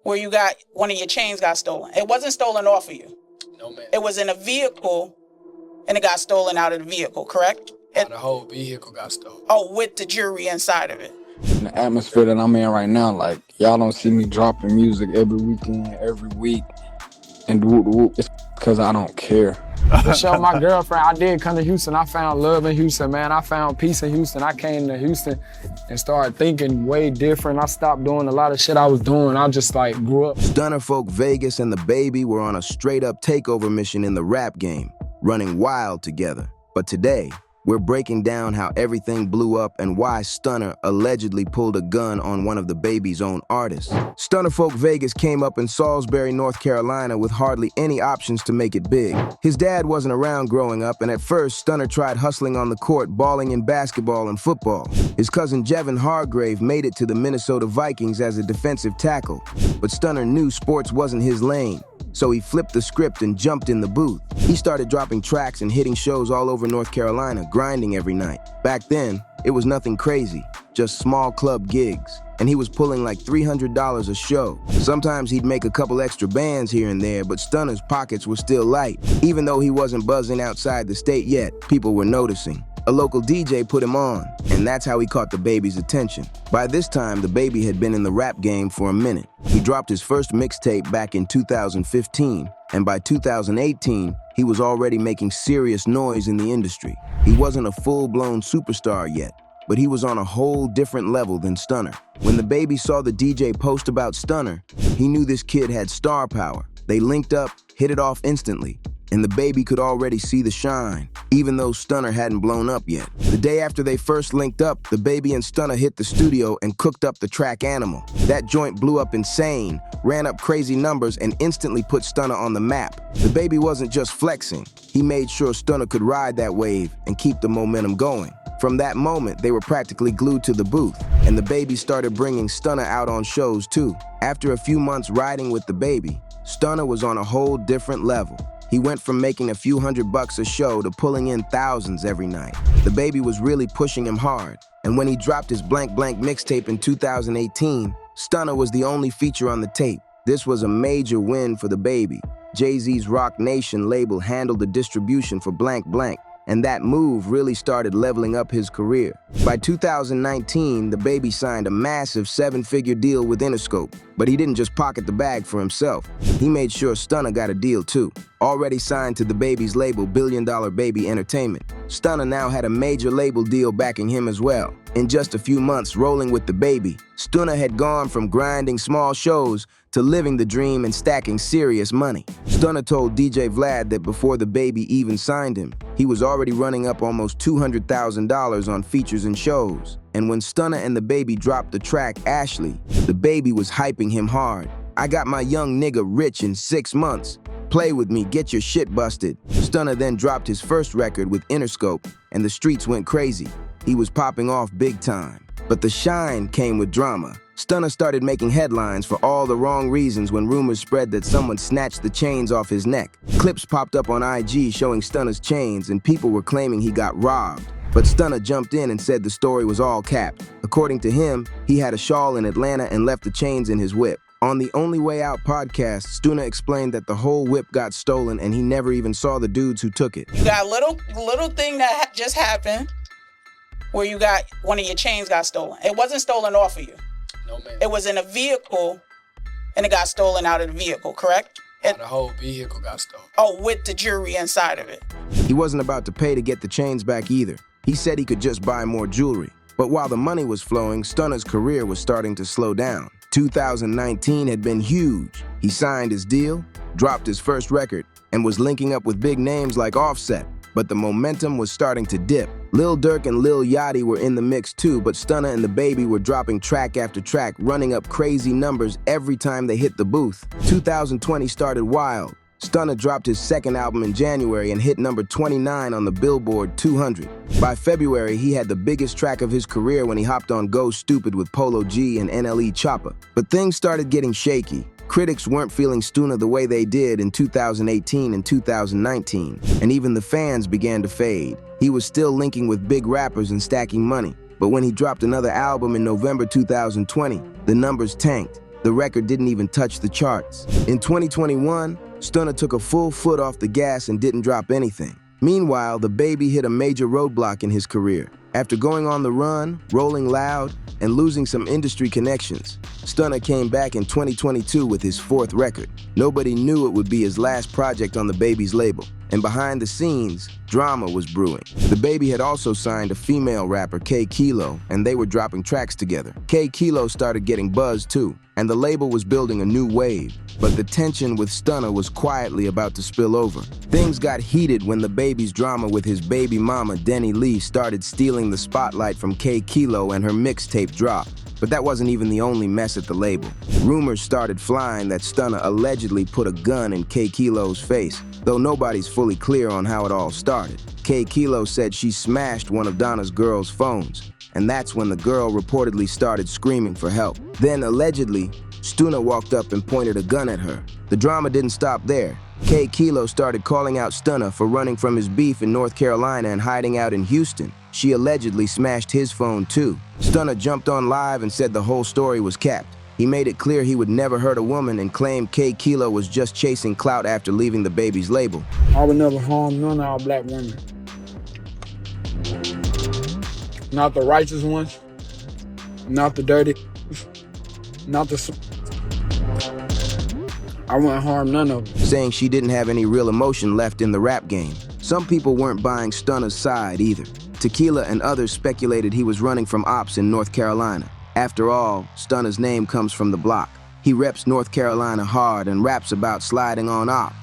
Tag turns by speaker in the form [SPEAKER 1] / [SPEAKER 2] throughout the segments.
[SPEAKER 1] where you got one of your chains got stolen. It wasn't stolen off of you.
[SPEAKER 2] No, man.
[SPEAKER 1] It was in a vehicle, and it got stolen out of the vehicle, correct?
[SPEAKER 2] The whole vehicle got stolen.
[SPEAKER 1] Oh, with the jewelry inside of it.
[SPEAKER 3] In the atmosphere that I'm in right now, like, y'all don't see me dropping music every weekend, every week, and whoop. It's because I don't care.
[SPEAKER 4] To show my girlfriend, I did come to Houston. I found love in Houston, man. I found peace in Houston. I came to Houston and started thinking way different. I stopped doing a lot of shit I was doing. I just like grew up.
[SPEAKER 5] Stunna folk Vegas and DaBaby were on a straight-up takeover mission in the rap game, running wild together. But today, we're breaking down how everything blew up and why Stunna allegedly pulled a gun on one of DaBaby's own artists. Stunna folk Vegas came up in Salisbury, North Carolina with hardly any options to make it big. His dad wasn't around growing up, and at first, Stunna tried hustling on the court, balling in basketball and football. His cousin Jevin Hargrave made it to the Minnesota Vikings as a defensive tackle, but Stunna knew sports wasn't his lane. So he flipped the script and jumped in the booth. He started dropping tracks and hitting shows all over North Carolina, grinding every night. Back then, it was nothing crazy, just small club gigs. And he was pulling like $300 a show. Sometimes he'd make a couple extra bands here and there, but Stunna's pockets were still light. Even though he wasn't buzzing outside the state yet, people were noticing. A local DJ put him on, and that's how he caught DaBaby's attention. By this time, DaBaby had been in the rap game for a minute. He dropped his first mixtape back in 2015, and by 2018, he was already making serious noise in the industry. He wasn't a full-blown superstar yet, but he was on a whole different level than Stunna. When DaBaby saw the DJ post about Stunna, he knew this kid had star power. They linked up, hit it off instantly, and DaBaby could already see the shine, even though Stunna hadn't blown up yet. The day after they first linked up, DaBaby and Stunna hit the studio and cooked up the track Animal. That joint blew up insane, ran up crazy numbers, and instantly put Stunna on the map. DaBaby wasn't just flexing. He made sure Stunna could ride that wave and keep the momentum going. From that moment, they were practically glued to the booth, and DaBaby started bringing Stunna out on shows too. After a few months riding with DaBaby, Stunna was on a whole different level. He went from making a few $100 a show to pulling in thousands every night. DaBaby was really pushing him hard, and when he dropped his Blank Blank mixtape in 2018, Stunna was the only feature on the tape. This was a major win for DaBaby. Jay-Z's Rock Nation label handled the distribution for Blank Blank, and that move really started leveling up his career. By 2019, DaBaby signed a massive 7-figure deal with Interscope, but he didn't just pocket the bag for himself. He made sure Stunna got a deal too. Already signed to DaBaby's label Billion Dollar Baby Entertainment, Stunna now had a major label deal backing him as well. In just a few months rolling with DaBaby, Stunna had gone from grinding small shows to living the dream and stacking serious money. Stunna told DJ Vlad that before DaBaby even signed him, he was already running up almost $200,000 on features and shows. And when Stunna and DaBaby dropped the track Ashley, DaBaby was hyping him hard. "I got my young nigga rich in 6 months. Play with me, get your shit busted." Stunna then dropped his first record with Interscope, and the streets went crazy. He was popping off big time. But the shine came with drama. Stunna started making headlines for all the wrong reasons when rumors spread that someone snatched the chains off his neck. Clips popped up on IG showing Stunna's chains, and people were claiming he got robbed. But Stunna jumped in and said the story was all capped. According to him, he had a shawl in Atlanta and left the chains in his whip. On the Only Way Out podcast, Stunna explained that the whole whip got stolen and he never even saw the dudes who took it.
[SPEAKER 1] You got a little thing that just happened where you got one of your chains got stolen. It wasn't stolen off of you.
[SPEAKER 2] No, man.
[SPEAKER 1] It was in a vehicle, and it got stolen out of the vehicle, correct?
[SPEAKER 2] The whole vehicle got stolen.
[SPEAKER 1] Oh, with the jewelry inside of it.
[SPEAKER 5] He wasn't about to pay to get the chains back either. He said he could just buy more jewelry. But while the money was flowing, Stunna's career was starting to slow down. 2019 had been huge. He signed his deal, dropped his first record, and was linking up with big names like Offset. But the momentum was starting to dip. Lil Durk and Lil Yachty were in the mix too, but Stunna and DaBaby were dropping track after track, running up crazy numbers every time they hit the booth. 2020 started wild. Stunna dropped his second album in January and hit number 29 on the Billboard 200. By February, he had the biggest track of his career when he hopped on Go Stupid with Polo G and NLE Choppa. But things started getting shaky. Critics weren't feeling Stunna the way they did in 2018 and 2019, and even the fans began to fade. He was still linking with big rappers and stacking money, but when he dropped another album in November 2020, the numbers tanked. The record didn't even touch the charts. In 2021, Stunna took a full foot off the gas and didn't drop anything. Meanwhile, DaBaby hit a major roadblock in his career. After going on the run, rolling loud, and losing some industry connections, Stunna came back in 2022 with his fourth record. Nobody knew it would be his last project on DaBaby's label, and behind the scenes, drama was brewing. DaBaby had also signed a female rapper, K Kilo, and they were dropping tracks together. K Kilo started getting buzz too, and the label was building a new wave. But the tension with Stunna was quietly about to spill over. Things got heated when DaBaby's drama with his baby mama, Denny Lee, started stealing the spotlight from K Kilo and her mixtape dropped. But that wasn't even the only mess at the label. Rumors started flying that Stunna allegedly put a gun in K Kilo's face, though nobody's fully clear on how it all started. K Kilo said she smashed one of Donna's girls' phones, and that's when the girl reportedly started screaming for help. Then, allegedly, Stunna walked up and pointed a gun at her. The drama didn't stop there. K Kilo started calling out Stunna for running from his beef in North Carolina and hiding out in Houston. She allegedly smashed his phone too. Stunna jumped on live and said the whole story was capped. He made it clear he would never hurt a woman and claimed K Kilo was just chasing clout after leaving DaBaby's label.
[SPEAKER 4] I would never harm none of our black women. Not the righteous ones, not the dirty, not the... I wouldn't harm none of them.
[SPEAKER 5] Saying she didn't have any real emotion left in the rap game. Some people weren't buying Stunna's side either. Tequila and others speculated he was running from ops in North Carolina. After all, Stunna's name comes from the block. He reps North Carolina hard and raps about sliding on ops,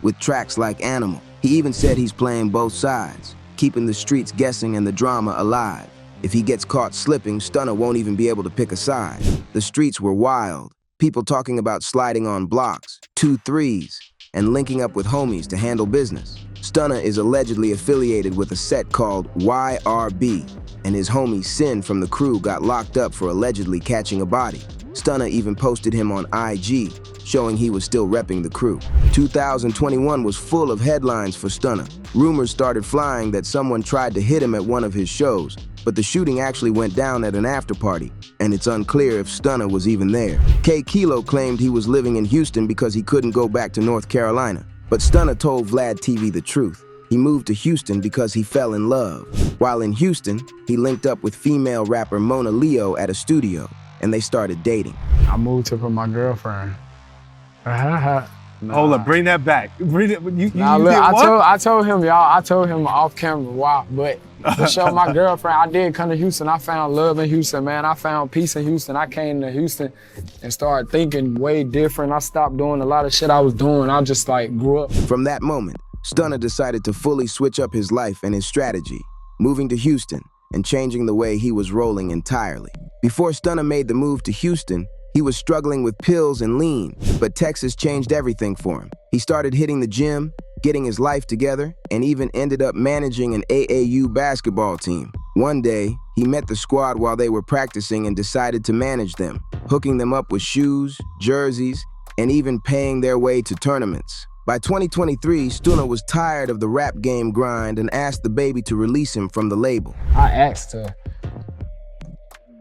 [SPEAKER 5] with tracks like Animal. He even said he's playing both sides, keeping the streets guessing and the drama alive. If he gets caught slipping, Stunna won't even be able to pick a side. The streets were wild. People talking about sliding on blocks, 2 3s, and linking up with homies to handle business. Stunna is allegedly affiliated with a set called YRB, and his homie Sin from the crew got locked up for allegedly catching a body. Stunna even posted him on IG, showing he was still repping the crew. 2021 was full of headlines for Stunna. Rumors started flying that someone tried to hit him at one of his shows, but the shooting actually went down at an after party, and it's unclear if Stunna was even there. K Kilo claimed he was living in Houston because he couldn't go back to North Carolina, but Stunna told Vlad TV the truth. He moved to Houston because he fell in love. While in Houston, he linked up with female rapper Mona Leo at a studio, and they started dating.
[SPEAKER 4] I moved to for my girlfriend.
[SPEAKER 6] Hold up, bring that back. Bring it. You
[SPEAKER 4] Nah,
[SPEAKER 6] did
[SPEAKER 4] look,
[SPEAKER 6] what?
[SPEAKER 4] I told him, y'all. I told him off camera, wow. But to show my girlfriend, I did come to Houston. I found love in Houston, man. I found peace in Houston. I came to Houston and started thinking way different. I stopped doing a lot of shit I was doing. I just like grew up.
[SPEAKER 5] From that moment, Stunna decided to fully switch up his life and his strategy, moving to Houston and changing the way he was rolling entirely. Before Stunna made the move to Houston, he was struggling with pills and lean, but Texas changed everything for him. He started hitting the gym, getting his life together, and even ended up managing an AAU basketball team. One day, he met the squad while they were practicing and decided to manage them, hooking them up with shoes, jerseys, and even paying their way to tournaments. By 2023, Stunna was tired of the rap game grind and asked DaBaby to release him from the label.
[SPEAKER 4] I asked to,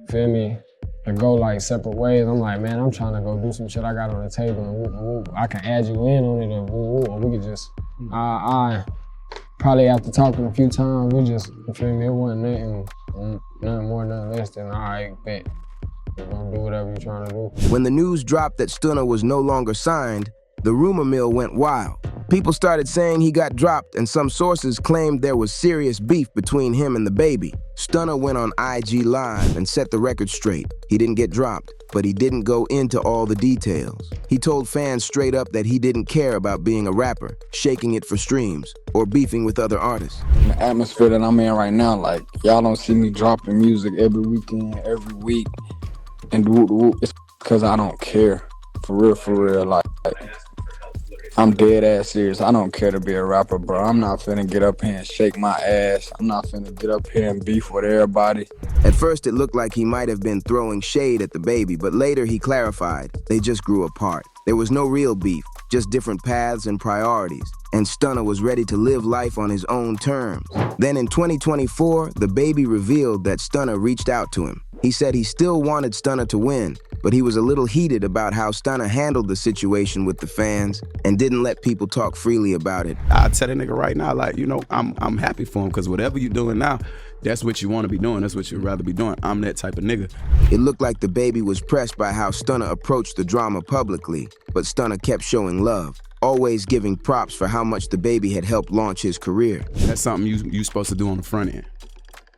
[SPEAKER 4] feel me, to go like separate ways. I'm like, man, I'm trying to go do some shit I got on the table and whoop, whoop. I can add you in on it and whoop, whoop, or we could just, I probably after talking a few times, we just, you feel me, it wasn't nothing more, nothing less than, all right, bet. You're gonna do whatever you're trying to do.
[SPEAKER 5] When the news dropped that Stunna was no longer signed, the rumor mill went wild. People started saying he got dropped, and some sources claimed there was serious beef between him and DaBaby. Stunna went on IG Live and set the record straight. He didn't get dropped, but he didn't go into all the details. He told fans straight up that he didn't care about being a rapper, shaking it for streams, or beefing with other artists.
[SPEAKER 3] The atmosphere that I'm in right now, like, y'all don't see me dropping music every weekend, every week, and it's because I don't care. For real, like I'm dead ass serious. I don't care to be a rapper, bro. I'm not finna get up here and shake my ass. I'm not finna get up here and beef with everybody.
[SPEAKER 5] At first, it looked like he might have been throwing shade at DaBaby, but later he clarified they just grew apart. There was no real beef, just different paths and priorities, and Stunna was ready to live life on his own terms. Then in 2024, DaBaby revealed that Stunna reached out to him. He said he still wanted Stunna to win, but he was a little heated about how Stunna handled the situation with the fans and didn't let people talk freely about it.
[SPEAKER 7] I tell that nigga right now, like, you know, I'm happy for him, because whatever you're doing now, that's what you want to be doing. That's what you'd rather be doing. I'm that type of nigga.
[SPEAKER 5] It looked like DaBaby was pressed by how Stunna approached the drama publicly, but Stunna kept showing love, always giving props for how much DaBaby had helped launch his career.
[SPEAKER 7] That's something you supposed to do on the front end.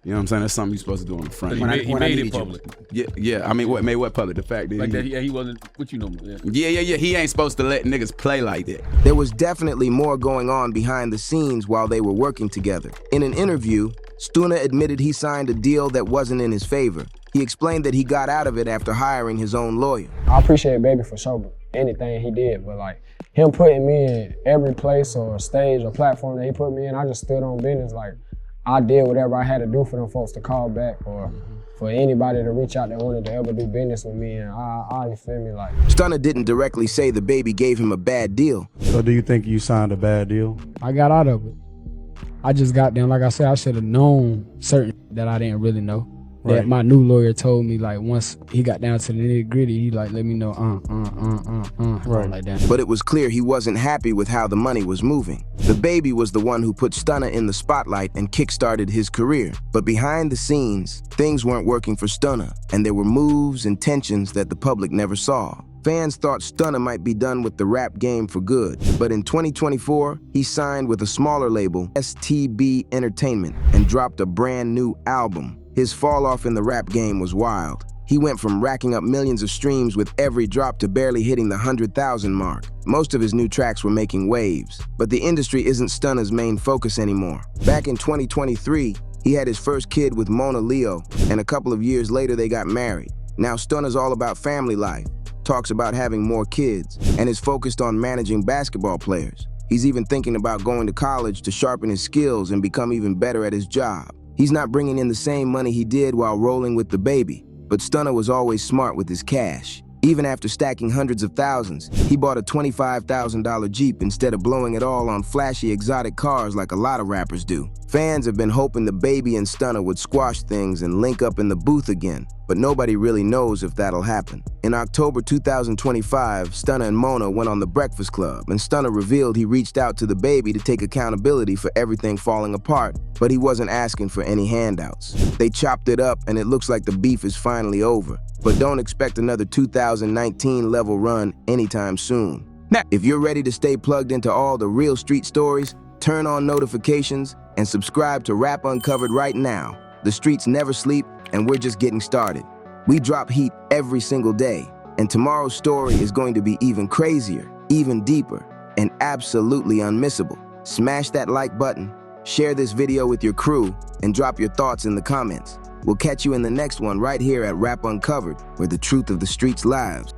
[SPEAKER 7] You know what I'm saying? That's something you're supposed to do on the front end.
[SPEAKER 8] He made it public.
[SPEAKER 7] Yeah. I mean, what made what public? The fact that
[SPEAKER 8] Like that, he wasn't with you no more.
[SPEAKER 7] Yeah. He ain't supposed to let niggas play like that.
[SPEAKER 5] There was definitely more going on behind the scenes while they were working together. In an interview, Stunna admitted he signed a deal that wasn't in his favor. He explained that he got out of it after hiring his own lawyer.
[SPEAKER 4] I appreciate Baby for sure, anything he did, but like him putting me in every place or stage or platform that he put me in, I just stood on business. Like I did whatever I had to do for them folks to call back or for anybody to reach out that wanted to ever do business with me, and you feel me, like.
[SPEAKER 5] Stunna didn't directly say DaBaby gave him a bad deal.
[SPEAKER 6] So do you think you signed a bad deal?
[SPEAKER 3] I got out of it. I just got them. Like I said, I should have known certain that I didn't really know. That
[SPEAKER 6] Right.
[SPEAKER 3] my new lawyer told me, like, once he got down to the nitty gritty, he like let me know,
[SPEAKER 6] Right.
[SPEAKER 3] like that.
[SPEAKER 5] But it was clear he wasn't happy with how the money was moving. DaBaby was the one who put Stunna in the spotlight and kickstarted his career. But behind the scenes, things weren't working for Stunna, and there were moves and tensions that the public never saw. Fans thought Stunna might be done with the rap game for good, but in 2024, he signed with a smaller label, STB Entertainment, and dropped a brand new album. His fall off in the rap game was wild. He went from racking up millions of streams with every drop to barely hitting the 100,000 mark. Most of his new tracks were making waves, but the industry isn't Stunna's main focus anymore. Back in 2023, he had his first kid with Mona Leo, and a couple of years later they got married. Now Stunna's all about family life, talks about having more kids, and is focused on managing basketball players. He's even thinking about going to college to sharpen his skills and become even better at his job. He's not bringing in the same money he did while rolling with DaBaby, but Stunna was always smart with his cash. Even after stacking hundreds of thousands, he bought a $25,000 Jeep instead of blowing it all on flashy exotic cars like a lot of rappers do. Fans have been hoping DaBaby and Stunna would squash things and link up in the booth again, but nobody really knows if that'll happen. In October 2025, Stunna and Mona went on The Breakfast Club, and Stunna revealed he reached out to DaBaby to take accountability for everything falling apart, but he wasn't asking for any handouts. They chopped it up, and it looks like the beef is finally over. But don't expect another 2019 level run anytime soon. Now, if you're ready to stay plugged into all the real street stories, turn on notifications and subscribe to Rap Uncovered right now. The streets never sleep, and we're just getting started. We drop heat every single day, and tomorrow's story is going to be even crazier, even deeper, and absolutely unmissable. Smash that like button, share this video with your crew, and drop your thoughts in the comments. We'll catch you in the next one right here at Rap Uncovered, where the truth of the streets lives.